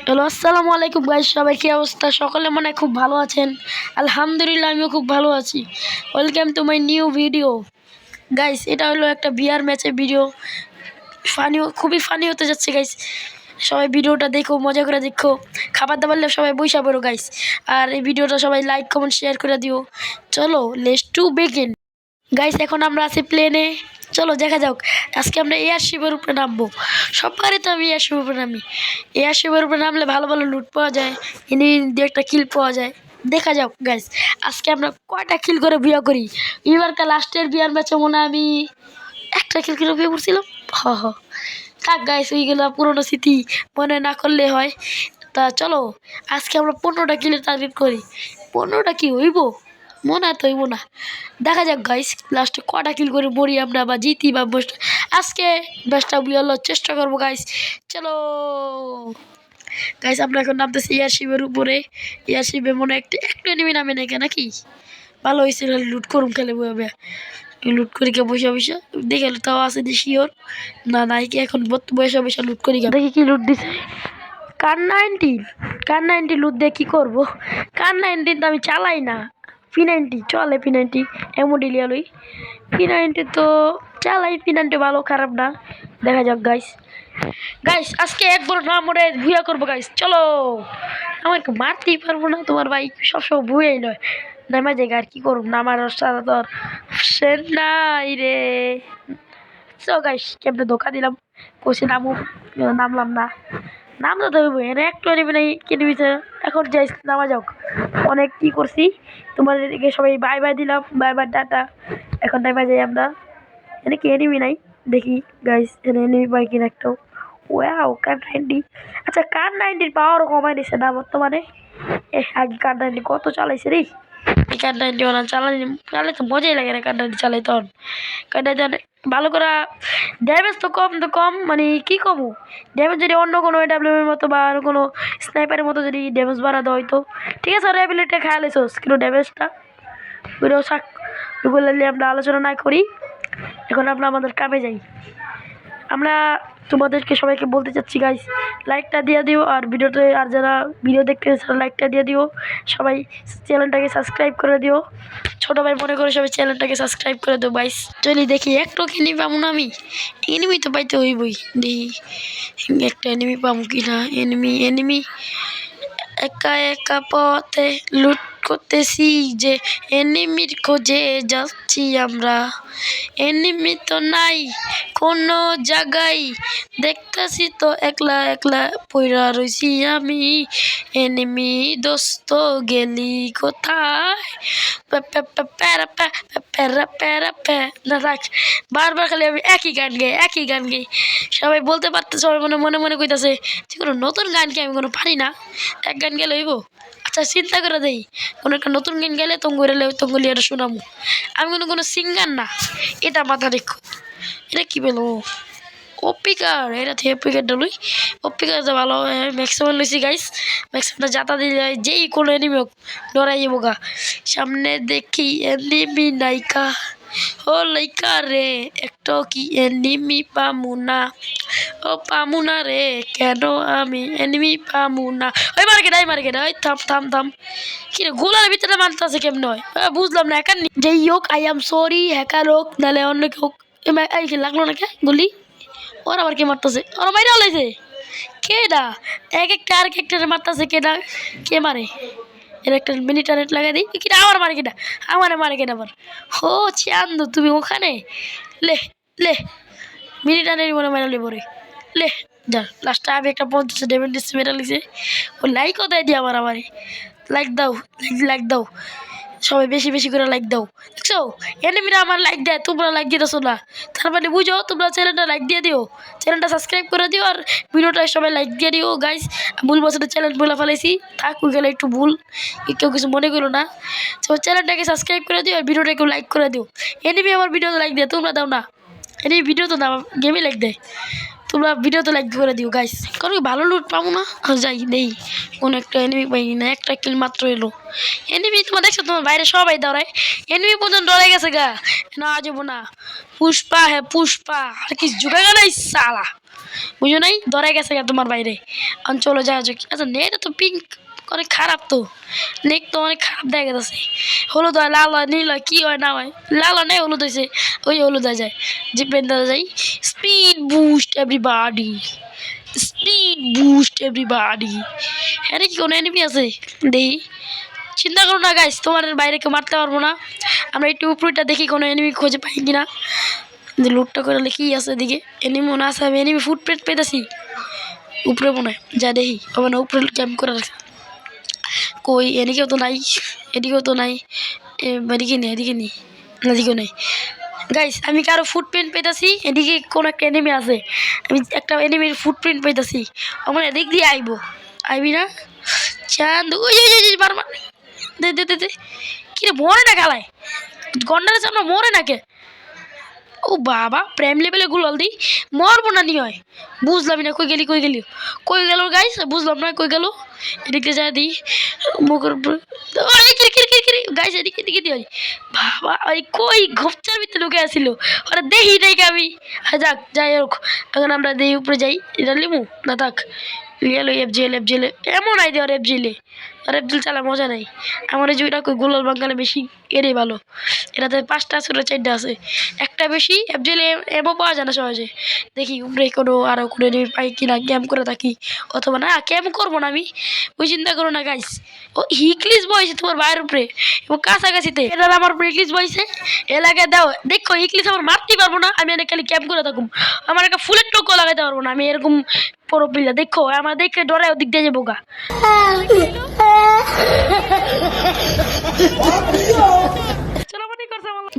Hello, আসসালামু আলাইকুম guys. সবাই কি অবস্থা? সকলে মনে হয় খুব ভালো আছেন। আলহামদুলিল্লাহ, আমিও খুব ভালো আছি। Welcome to my new video guys. এটা হলো একটা বিয়ার ম্যাচের ভিডিও। খুবই ফানি হতে যাচ্ছে গাইস। সবাই ভিডিওটা দেখো, মজা করে দেখো। খাবার দাবার সবাই বইসা পড়ো গাইস। আর এই ভিডিওটা সবাই লাইক কমেন্ট শেয়ার করে দিও। চলো, লেটস টু বিগিন গাইস। এখন আমরা আছি প্লেনে। চলো দেখা যাক। আজকে আমরা এয়ারশিপের উপরে নামবো। সববারই তো আমি এয়ারশিপের উপরে নামি। এয়ারশিপের উপরে নামলে ভালো ভালো লুট পাওয়া যায়, এনে দু একটা কিল পাওয়া যায়। দেখা যাক গাইস, আজকে আমরা কয়টা কিল করে বিয়া করি। এবারকার লাস্টের বিয়ার ম্যাচে মনে হয় আমি একটা কিল করে বিয়ে করছিলাম। হ থাক গাইস, ওইগুলো পুরোনো স্মৃতি মনে না করলে হয়। তা চলো, আজকে আমরা 15টা কিলের টার্গেট করি। 15টা কি হইব? মনে হয় তো হইব না। দেখা যাক গাইস, লাস্টে কটা কিল করে মরি আমরা, বা জিতি বা আজকে বেস্টটা বিয়ার চেষ্টা করবো গাইস। চলো গাইস, আমরা এখন নামতেছি এয়ারশিপের উপরে। এয়ারশিপে মনে হয় একটু এনিমি নামে নাকি নাকি ভালো হয়েছে। লুট করুম খেলে বইবে, লুট করি কে বসে বসে দেখে তাও আছে যে শিওর না নাই কি এখন বসে বসে লুট করি। দেখি কি লুট দিছে। কার 90 লুট দিয়ে কী করবো? কার 90 তো আমি চালাই না। P90 চলে, P90 এমোডিলিয়া লই। P90 তো চালাই, P90 ভালো খারাপ না। দেখা যাক গাইস। আজকে একবার না মরে ভুয়া করবো গাইস। চলো, আমাকে মারতেই পারবো না, তোমার ভাই সবসময় ভুয়াই নয়। নামা জায়গা আর কি করব, নামার সারা তো আর নাই রে। সো গাইস, কেমনে ধোকা দিলাম। কষে নামলাম না। নামতে তো হইব, এনে একটু নেবে নাই কেটে দিতে। এখন যাই, নামা যাক। অনেক কি করছি, তোমাদেরকে সবাই বাই বাই দিলাম, বাই বাই টাটা। এখন নামা যাই আমরা। এনে কি এনিমি নাই দেখি গাইস, এনে এনিমি পাই কিনা একটা। ওয়াও, কার 90। আচ্ছা, কার 90 পাওয়ারও কমাই দিছে না বর্তমানে। আগে কার 90 কত চালাইছে রে। এই কার 90 ওরা চালালে তো মজাই লাগে না। কার 90 চালাই তখন কার 90 ভালো করে ড্যামেজ তো কম মানে কি কমু ড্যামেজ। যদি অন্য কোনো AWM এর মতো বা কোনো স্নাইপারের মতো যদি ড্যামেজ বাড়া দেওয়া হয়তো ঠিক আছে। আর অ্যাবিলিটি খেয়াল হয়েছোস কিন্তু ড্যামেজটা ওইটাও শাক। ওগুলো নিয়ে আমরা আলোচনা না করি। এখন আমরা আমাদের কামে যাই। আমরা তোমাদেরকে সবাইকে বলতে চাচ্ছি গাইস, লাইকটা দিয়ে দিও। আর ভিডিওতে আর যারা ভিডিও দেখতে তারা লাইকটা দিয়ে দিও। সবাই চ্যানেলটাকে সাবস্ক্রাইব করে দিও। ছোটো ভাই মনে করে সবাই চ্যানেলটাকে সাবস্ক্রাইব করে দিও গাইস। চলি দেখি একটু কিনি পাবো না আমি। এনিমি তো পাইতে হইবই, দেখি একটা এনিমি পাবো কিনা। এনিমি একা একা পথে লুট করতেছি যে, এনিমির খোঁজে যাচ্ছি আমরা। এনিমি তো নাই কোনো জায়গায়, দেখতেছি তো একলা একলা পইরা রইছি আমি। এনিমি দোস্ত গেলি কোথায়? না থাক, বারবার খালি আমি একই গান গাই। সবাই বলতে পারতে, সবাই মনে মনে মনে কইতাছে যে কোনো নতুন গান কি আমি কোনো পারি না, এক গান গেলে হইব। আচ্ছা, চিন্তা করে দেই, কোনো একটা নতুন গান গেলে তঙ্গুলি আর শোনাবো। আমি কোনো সিঙ্গার না, এটা মাথা রেখো। এটা কি বলবো, ওপিকার, এটা থেকে ওপিকারটা লই। ওপিকার তো ভালো ম্যাক্সিমাম লইছি গাইস। ম্যাক্সিমামটা যাতা দিলে যেই কোনো এনিমি হোক ডরাই যাবো গা। সামনে দেখি এনিমি নাইকা, ও লাইকা রে একটা কি এনিমি পামু না। ও পামু না রে, কেন আমি এনিমি পামু না। ওই মার্কেট ওই থাম কি রে, গোলার ভিতরে মারতেছে কেমন হয় বুঝলাম না। হ্যাকার যেই হোক, আই এম সরি, হ্যাকার হোক নাহলে অন্য কেউ হোক। লাগলো না কে গুলি? ওরা আবার কে মারতেছে? ওরা মাইরা লাইছে কেডা? এক একটা আর একটা মারতেছে কেডা? কে মারে? এর একটা মিনিটারেট লাগাই দিই। কিনা আমার মারে কিনা, আমারে মারে কিনা আবার। হো চান্দু, তুমি ওখানে? লে লে মিনিটারের মনে মেরালি পরে লে। যা লাস্টে আমি একটা 50 ডেমেজ দিচ্ছি, মেরা লিছে। ও লাইকও দেয় দিয়ে আমারে। লাইক দাও, লাইক দাও, সবাই বেশি বেশি করে লাইক দাও। দেখছো, এনিমিরা আমার লাইক দেয়, তোমরা লাইক দিতেছো না। তার মানে বুঝো, তোমরা চ্যানেলটা লাইক দিয়ে দিও, চ্যানেলটা সাবস্ক্রাইব করে দিও, আর ভিডিওটা সবাই লাইক দিয়ে দিও গাইস। ভুল বছরের চ্যানেল বলে ফেলাইছি, থাক ওই গেলে একটু ভুল, কেউ কিছু মনে করো না। তো চ্যানেলটাকে সাবস্ক্রাইব করে দিও, আর ভিডিওটা একটু লাইক করে দিও। এনিমি আমার ভিডিওতে লাইক দেয়, তোমরা দাও না। এনিমি ভিডিও তো না, গেমে লাইক দেয়। তোমরা ভিডিওতে লাইক করে দিও গাইস, কারণ ভালো লুট পাবো না। যাই নেই, কোনো একটা এনিমি পাই না, একটা কিল মাত্র এলো। এনিমি তোমার দেখছো, তোমার বাইরে সবাই দৌড়ায়, এনিমি পর্যন্ত ডরে গেছে গা। না যাবো না। পুষ্পা, হ্যাঁ পুষ্পা, আর কি জুড়ে গেল সালা। বুঝো নাই ধরে গেছে তোমার বাইরে চলো যাওয়া যাক। আচ্ছা নেট তো পিঙ্ক অনেক খারাপ, তো নেট তো অনেক খারাপ দেখা যাচ্ছে। হলুদ হয়, লাল হয়, নীল হয়, কী হয় না হয়, লাল হয় নাই হলুদ হয়েছে, ওই হলুদ হয়ে যায়। জিপ প্লেন দেওয়া যায়, speed boost everybody, speed boost everybody. হ্যাঁ কি কোনো এনিমি আছে দেখি? চিন্তা করো না গাইস, তোমার বাইরে কেউ মারতে পারবো না। আমরা একটু উপরটা দেখি কোনো এনিমি খুঁজে পাই কিনা। লুটটা করলে কি আছে এদিকে? এনিমি মনে আছে, আমি এনিমি ফুটপ্রিন্ট পেতেছি উপরে মনে হয়, যা দেখি ওখানে উপরে ক্যাম্প করে রাখছে। কই এদিকেও তো নাই, এদিকেও তো নাই, এদিকে নেই, এদিকে নেই, এদিকেও নেই। গাইস আমি কারো ফুটপ্রিন্ট পেতেছি, এদিকে কোনো একটা এনিমি আছে, আমি একটা এনিমির ফুটপ্রিন্ট পেতেছি। আমার এদিক দিয়ে আইবি না চাঁদ? ওই বারবার দে দে দে দে, কিরে মরে না খেলায় গন্ডারের সামনে মরে না কে? ও বাবা প্রেম লেভেলে গুলাল দিই, মরবো না নি হয়, বুঝলাম না। কই গেলি কই গেল গাইস? বুঝলাম না কই গেল। এদিকে যা দিই মুখের উপর গাইস, এদিকে এদিকে দিই। বাবা ওই কই ঘপচার ভিতরে ঢুকে আসছিল, ওরা দেখি নাই আমি। যাক যাই হোক, এখন আমরা দেই উপরে যাই। এটা লিমু না থাক, লিয়ালো এফজেলে এমন আইডিয়া। আর এফজেল চালা মজা নাই। আমার এই জুইটা গোলাল বাঙ্গালে বেশি এরই ভালো। এটাতে 5টা আছে, 4টা আছে, একটা বেশি। এফজেলে এমও পাওয়া যায় না সহজে। দেখি উপরে কোনো আরও কোনো পাই কিনা, ক্যাম্প করে থাকি অথবা না ক্যাম্প করবো না আমি, ওই চিন্তা করো না গাইস। ও হিকলিস বইছে তোমার বাইরের উপরে এবং কাছাকাছিতে, এটা আমার উপরে ইকলিস বইছে। এলাকায় দাও দেখো ইকলিস আমার মারতেই পারবো না, আমি অনেক খালি ক্যাম্প করে থাকুম। আমার একটা ফুলের টোকো লাগাইতে পারবো না আমি, এরকম পরো পিলা দেখো আমার দেখে ডরে ওদিক দিয়ে যাবো গা।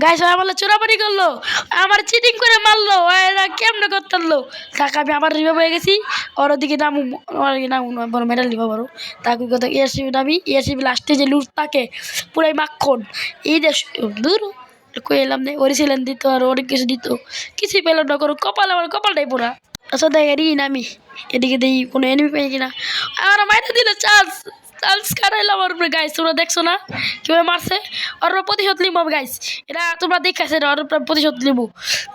গাইস বললো চোরাবাড়ি করলো, আমার চিটিং করে মারলো, এরা কেমনে করতে পারলো? তাকে আমি আবার রিভাইভ হয়ে গেছি। ওর ওদিকে নামু বড় মেডাল দিব বড়। তাকে কথা এয়ারশিপ নামি, এয়ারশিপ লাস্টে যে লুট থাকে পুরাই মাখন। এই দেশ দূর কই এলাম নেই, ওরিছিলেন দিত আর অনেক কিছু দিত, কিছুই পেলাম না। করো কপাল, আমার কপালটাই পুরা। আচ্ছা দেখ এদিকে নামি, এদিকে দেখি কোনো এনিমি পাই কিনা। আমার মাইরে দিল চান্স কাটাইলো আমার উপরে। গাইস তোমরা দেখছো না কীভাবে মারছে? ওর প্রতিশোধ নিবো গাইস, এটা তোমরা দেখাচ্ছে না। ওর প্রতিশোধ নিবো,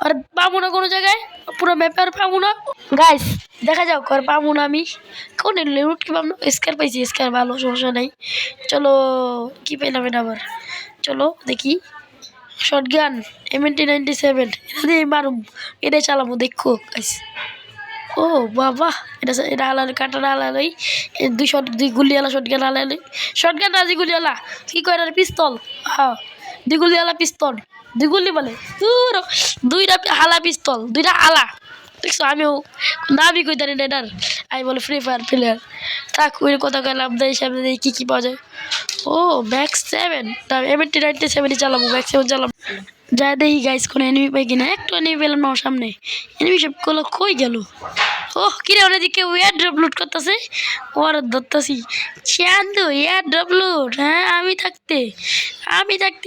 আর পাবো না কোনো জায়গায়, পুরো ম্যাপে আর পাবো না গাইস। দেখা যাও আর পাবো না আমি। কোন লুট কি পাবো? স্কার পাইছি, স্কার ভালো, সমস্যা নাই। চলো কি পেলাম এটা আবার, চলো দেখি। শটগান M1997 এটা দিয়ে মারুম, এটাই চালাবো দেখো গাইস। ও বাবা এটা আলাদা কাটার আলাদাই, দুই গুলিওয়ালা শটগান আলাদাই। শটগান রাজি গুলিওয়ালা কি কয় পিস্তল, হ্যাঁ 2 গুলিওয়ালা পিস্তল, 2 গুলি বলে দুইটা হালা পিস্তল, দুইটা আলা। দেখছো আমিও নামই কই জানি না এটার, আমি বলে ফ্রি ফায়ার প্লেয়ার। থাক ওই কথা কয় লাভ দেয়, সামনে দেখি কী পাওয়া যায়। ও ম্যাক্স 7, M1997 চালাবো, ম্যাক্স 7 চালাবো। যা দেখি গাইস কোনো এনিমি পাই কিনা। একটু এনিমি পেলাম না সামনে, এনিমি সব কই গেল? ওহ কিরে ওদিকে এয়ার ড্রপ লুট করতেছে, ওর ধরতেছি। চান্দু এয়ার ড্রপ লুট, হ্যাঁ আমি থাকতে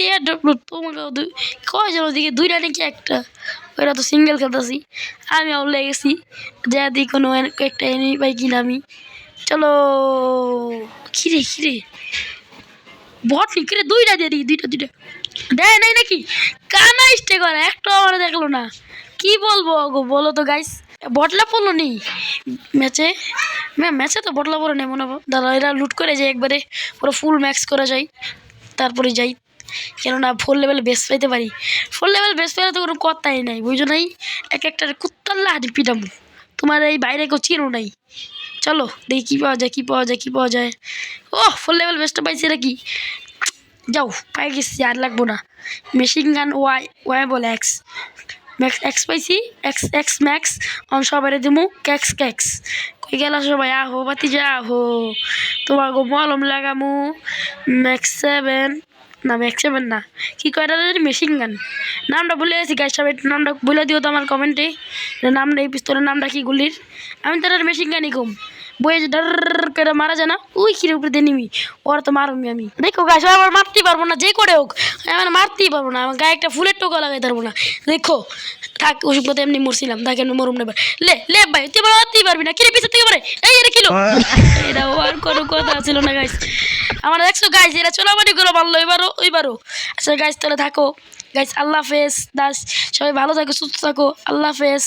এয়ার ড্রপ লুট। তোমাকে কয়জন ওদিকে? 2টা নাকি 1টা? ওরা তো সিঙ্গেল খেলতেছি, আমি আউলে গেছি। যা দিই কোনো একটা এনিমি পাই কিনা আমি। চলো কিরে বট নি কিরে, 2টা দিয়ে দিই, 2টা দেয় নাই নাকি? কানা স্টে করে একটা আমার দেখলো না, কি বলবো গো বলো তো গাইস। বটলা পড়লো নি ম্যাচে তো বটলা পড়ে নেই মনে হয়। দাদা এরা লুট করে যায় একবারে, পুরো ফুল ম্যাক্স করা যায় তারপরে যাই, কেননা 4 লেভেল বেস্ট পাইতে পারি। 4 লেভেল বেস্ট পাইলে তো কোনো কথাই নাই, বুঝছো নাই? একটা কুত্তাল্লা হাঁটি পিটামু, তোমার এই বাইরে কেউ চিনো নাই। চলো দেখি কী পাওয়া যায়। ও 4 লেভেল বেস্টটা পাইছি নাকি? যাও পাই গেছি, আর লাগবো না। মেশিন গান ওয়াই বলে এক্স পাইছি, এক্স ম্যাক্স অন সবাই দিমু ক্যাক্স কই গেল সবাই? আহো বাতি যা আহো, তোমার গো মলম লাগামু। ম্যাক্স 7 না কি কয়টা মেশিন গান, নামটা ভুলে গেছি গাইস। সবাই নামটা বলে দিও তো আমার কমেন্টে, নামটা এই পিস্তলের নামটা কি গুলির। আমি তো মেশিন গানই কম বই ডর করে মারা যায় না, ওই কিরে উপরে দিয়ে নিবি, ওরা তো মারুমি আমি। দেখো গাছ আমার মারতেই পারবো না, যে করে হোক আমার মারতেই পারবো না। আমার গায়ে একটা ফুলের টোকা লাগাইতে পারবো না। দেখো থাক ওষুধ কথা এমনি মরছিলাম, তাকে এমনি মরুম নেবার। লে ভাই তুই মারতেই পারবি না, কিরে পিছন থেকে পারে এই এরা কিলো। এটা আর কোনো কথা ছিল না গাইস। আমার দেখছো গাইস এরা চোরাবাড়ি করে মারলো ওইবারও। আচ্ছা গাইস তাহলে থাকো গাইস, আল্লাহ হাফেজ দাস, সবাই ভালো থাকো সুস্থ থাকো, আল্লাহ হাফেজ।